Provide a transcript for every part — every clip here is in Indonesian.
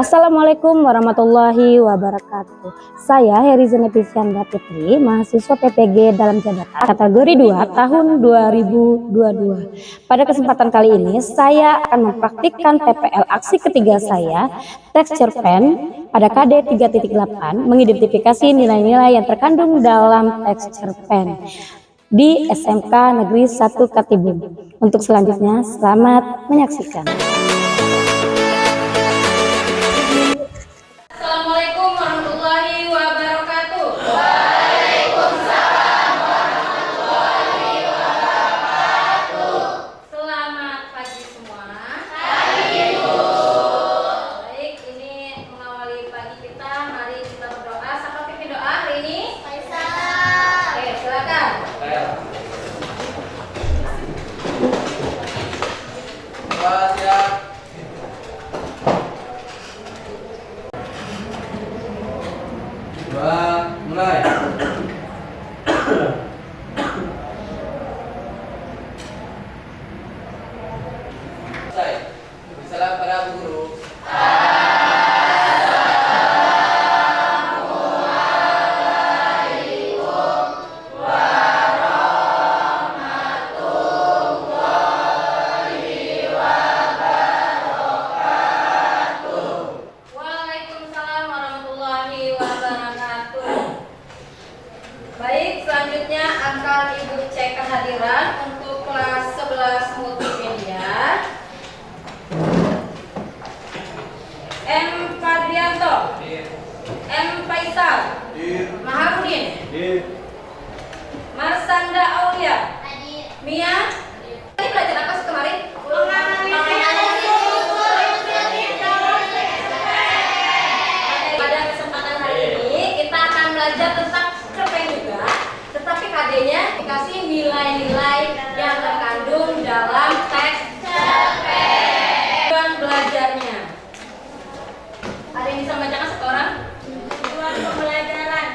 Assalamualaikum warahmatullahi wabarakatuh. Saya Heri Zenepisianda Putri, mahasiswa PPG dalam jabatan kategori 2 tahun 2022. Pada kesempatan kali ini saya akan mempraktikkan TPL aksi ketiga saya, teks cerpen pada KD 3.8, mengidentifikasi nilai-nilai yang terkandung dalam teks cerpen di SMK Negeri 1 Katibum. Untuk selanjutnya, selamat menyaksikan. Assalamualaikum warahmatullahi wabarakatuh. Waalaikumsalam warahmatullahi wabarakatuh. Selamat pagi semua. Pagi, Bu. Baik, ini mengawali pagi kita. Mari kita berdoa. Siapa pimpin doa hari ini? Faisal. Oke, silakan. Mulai. Salam pada Bu Guru. Waalaikumsalam warahmatullahi wabarakatuh. Baik, selanjutnya akan Ibu cek kehadiran untuk kelas 11 multimedia. M. Fadrianto, M. Faisal, Maharudin, Marsanda Aulia, Mia. Ini belajar apa sih kemarin? Pada kesempatan hari ini kita akan belajar tentang cerpen juga, tetapi KD-nya dikasih nilai-nilai yang terkandung dalam teks cerpen. Tujuan belajarnya. Ada yang bisa membacakan satu orang? Tujuan pembelajaran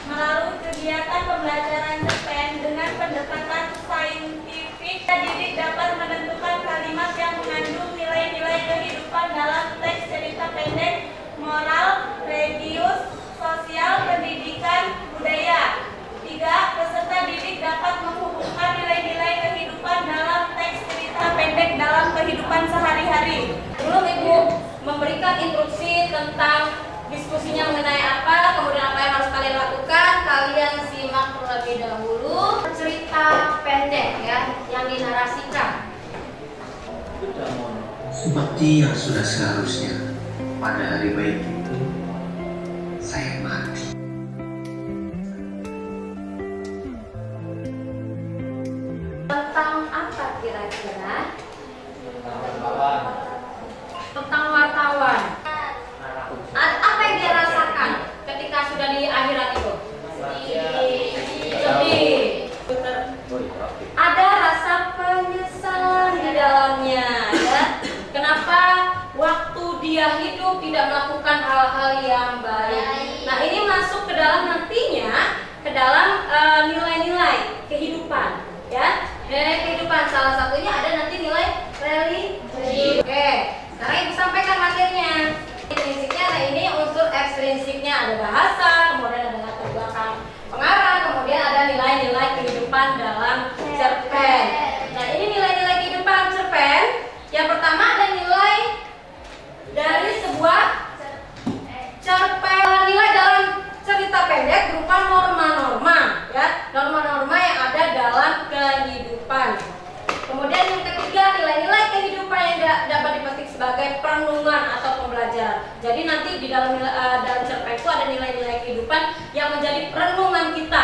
melalui kegiatan pembelajaran cerpen dengan pendekatan saintifik, didik dapat menentukan kalimat yang mengandung nilai-nilai kehidupan dalam teks cerita pendek, moral, religius, sosial, pendidikan, budaya. 3. Peserta didik dapat menghubungkan nilai-nilai kehidupan dalam teks cerita pendek dalam kehidupan sehari-hari. Sebelum Ibu memberikan instruksi tentang diskusinya mengenai apa, kemudian apa yang harus kalian lakukan, kalian simak terlebih dahulu cerita pendek ya yang dinarasikan. Seperti yang sudah seharusnya pada hari baik itu saya mati. Tentang apa kira-kira? Tentang wartawan. Apa yang dia rasakan ketika sudah di akhirat itu? Sedih. Ada rasa penyesalan di dalamnya ya. Kenapa waktu dia hidup tidak melakukan hal-hal yang baik. Nah, ini masuk ke dalam nantinya ke dalam nilai-nilai kehidupan ya. Nilai kehidupan salah satunya ada nanti nilai religi. Oke, sekarang Ibu sampaikan materinya. Intrinsiknya ada ini, unsur ekstrinsiknya ada bahasa, kemudian ada latar belakang pengarang, kemudian ada nilai-nilai kehidupan dalam cerpen. Nah, ini nilai-nilai kehidupan cerpen. Yang pertama ada nilai dari sebuah cerpen. Nilai dalam cerita pendek berupa norma-norma ya, norma-norma yang ada dalam kehidupan. Kemudian yang ketiga, nilai-nilai kehidupan yang dapat dipetik sebagai perenungan atau pembelajaran. Jadi nanti di dalam cerpen itu ada nilai-nilai kehidupan yang menjadi perenungan kita.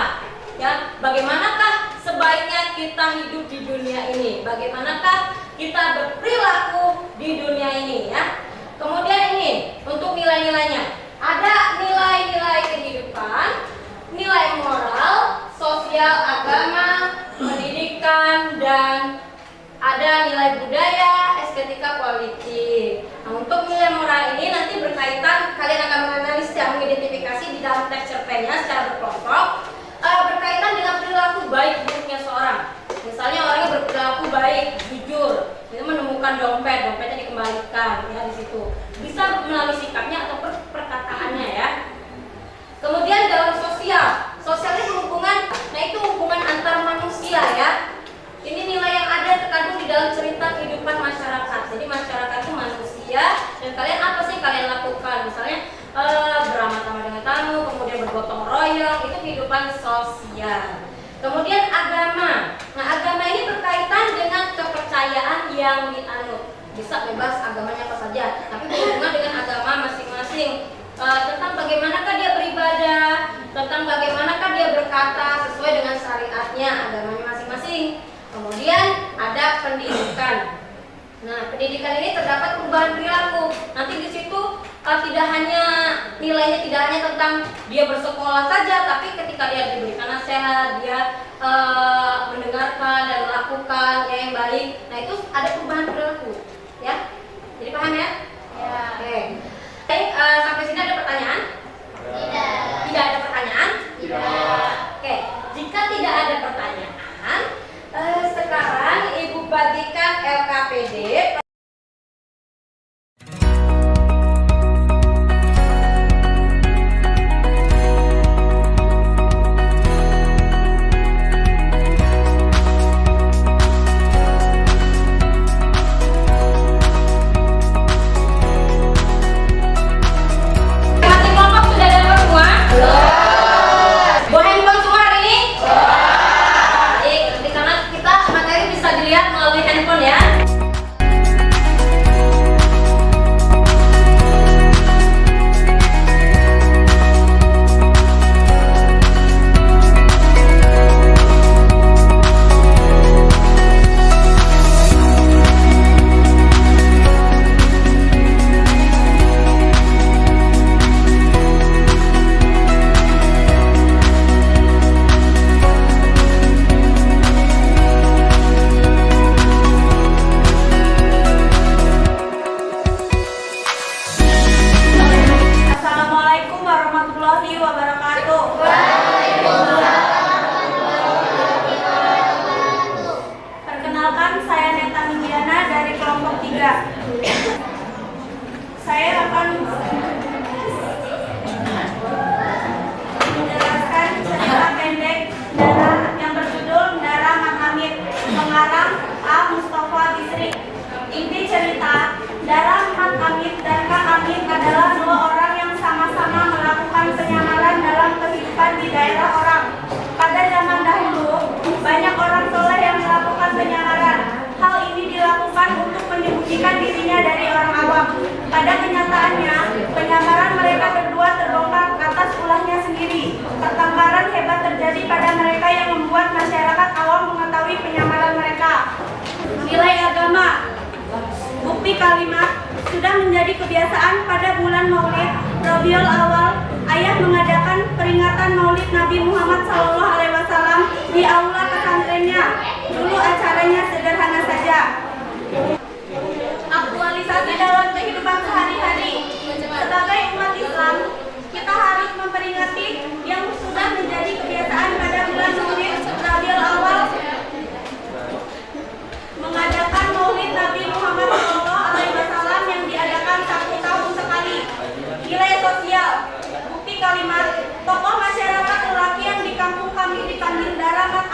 Ya, bagaimanakah sebaiknya kita hidup di dunia ini? Bagaimanakah kita berperilaku di dunia ini? Ya. Kemudian ini untuk nilai-nilainya. Ada nilai-nilai kehidupan, nilai moral, sosial, agama, pendidikan, dan ada nilai budaya, estetika, politik. Nah, untuk nilai moral ini nanti berkaitan, kalian akan menganalisis dan mengidentifikasi di dalam teks cerpennya secara berkelompok, berkaitan dengan perilaku baik buruknya seorang. Misalnya orangnya berperilaku baik, jujur, itu menemukan dompetnya dikembalikan ya di situ. Bisa melalui sikapnya kehidupan sosial. Kemudian agama. Nah, agama ini berkaitan dengan kepercayaan yang dianut. Bisa bebas agamanya apa saja, tapi berhubungan dengan agama masing-masing. Tentang bagaimanakah dia beribadah, tentang bagaimanakah dia berkata sesuai dengan syariatnya, agamanya masing-masing. Kemudian ada pendidikan. Nah, pendidikan ini terdapat perubahan perilaku. Nanti di situ tidak hanya nilainya tidak hanya tentang dia bersekolah saja, tapi ketika dia diberikan nasihat, dia mendengarkan dan melakukan yang baik. Nah, itu ada perubahan perilaku, ya. Jadi paham ya? Ya. Oke. Baik, sampai sini ada pertanyaan? Tidak. Tidak ada pertanyaan? Tidak. Oke. Jika tidak ada pertanyaan, sekarang Ibu bagikan LKPD. Masing kelompok sudah dapat semua? Bawa handphone semua hari ini? Baik, di sana kita materi bisa dilihat melalui handphone ya. Assalamualaikum warahmatullahi wabarakatuh. Perkenalkan, saya Neta Mindiana dari kelompok 3. Saya akan menjelaskan cerita pendek yang berjudul Dara Mat Hamid, pengarang A. Mustafa Bisri. Inti cerita, Dara Mat Hamid dan Kak Hamid adalah dua orang yang sama-sama melakukan penyamaran dalam kehidupan di daerah orang. Pada zaman dahulu, banyak orang soleh yang melakukan penyamaran. Hal ini dilakukan untuk menyembunyikan dirinya dari orang awam. Pada kenyataannya, penyamaran mereka berdua terbongkar atas ulahnya sendiri. Pertengkaran hebat terjadi pada mereka yang membuat masyarakat awam mengetahui penyamaran mereka. Nilai agama. Bukti kalimat sudah menjadi kebiasaan pada bulan Maulid Rabiul Awal. Ayah mengadakan peringatan Maulid Nabi Muhammad SAW di aula pesantrennya. Dulu acaranya sederhana saja. Aktualisasi dalam kehidupan sehari-hari. Sebagai umat Islam, kita harus memperingati yang sudah menjadi kebiasaan pada bulan Maulid Rabiul Awal, mengadakan Maulid Nabi Muhammad SAW yang diadakan 1 tahun sekali. Nilai sosial. Bukti kalimat, tokoh masyarakat lelaki yang di kampung kami dipanggil Dara Mat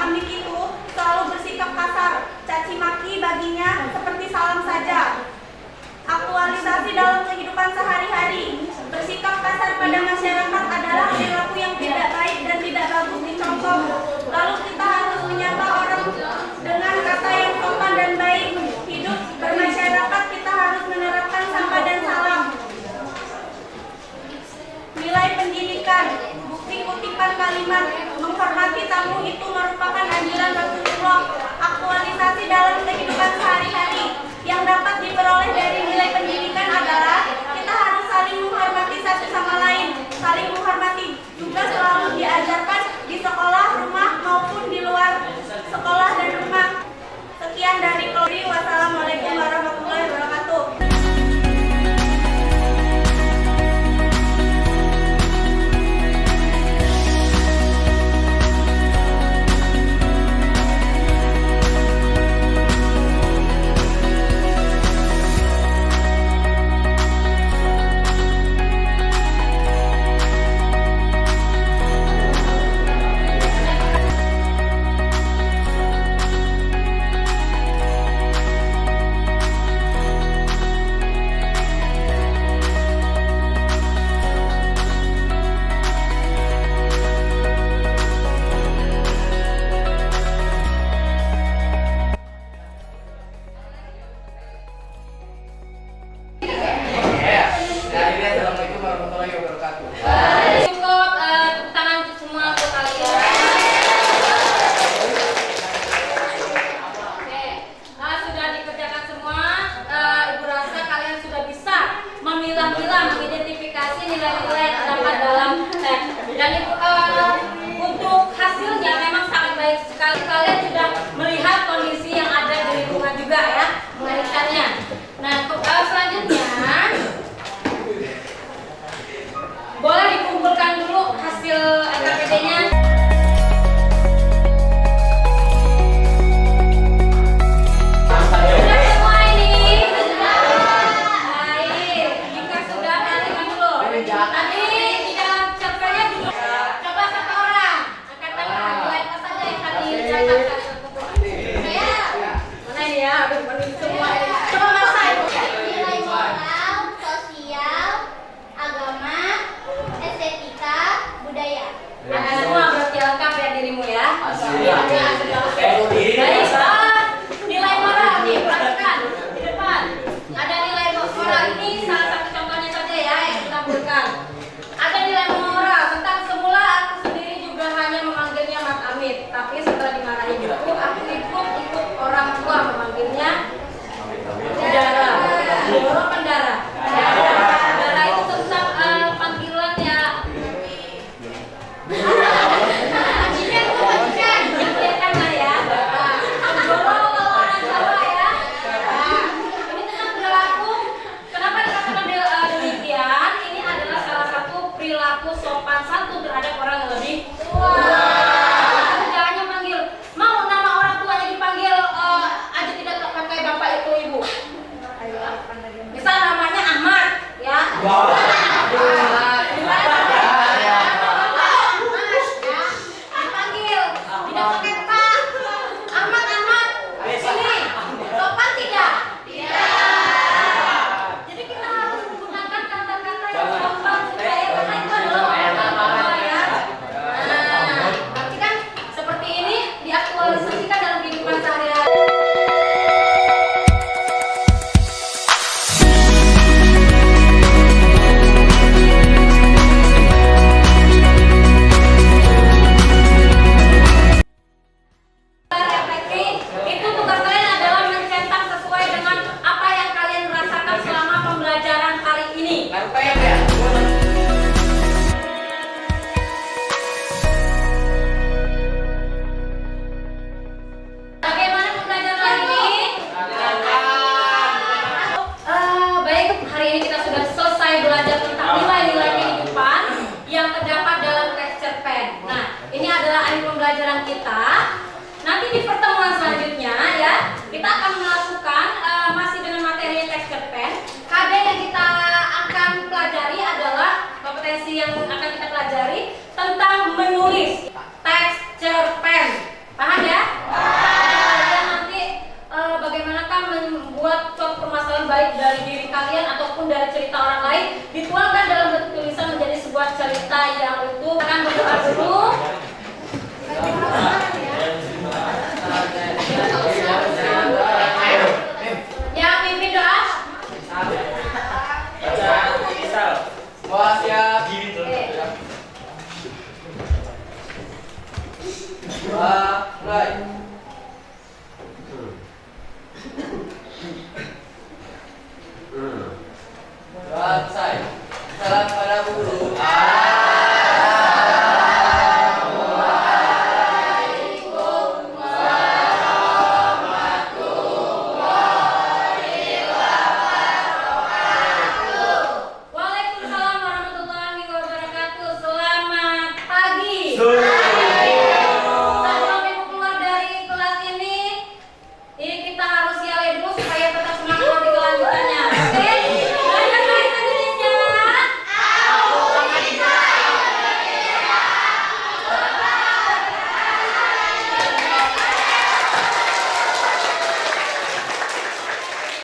Mulai.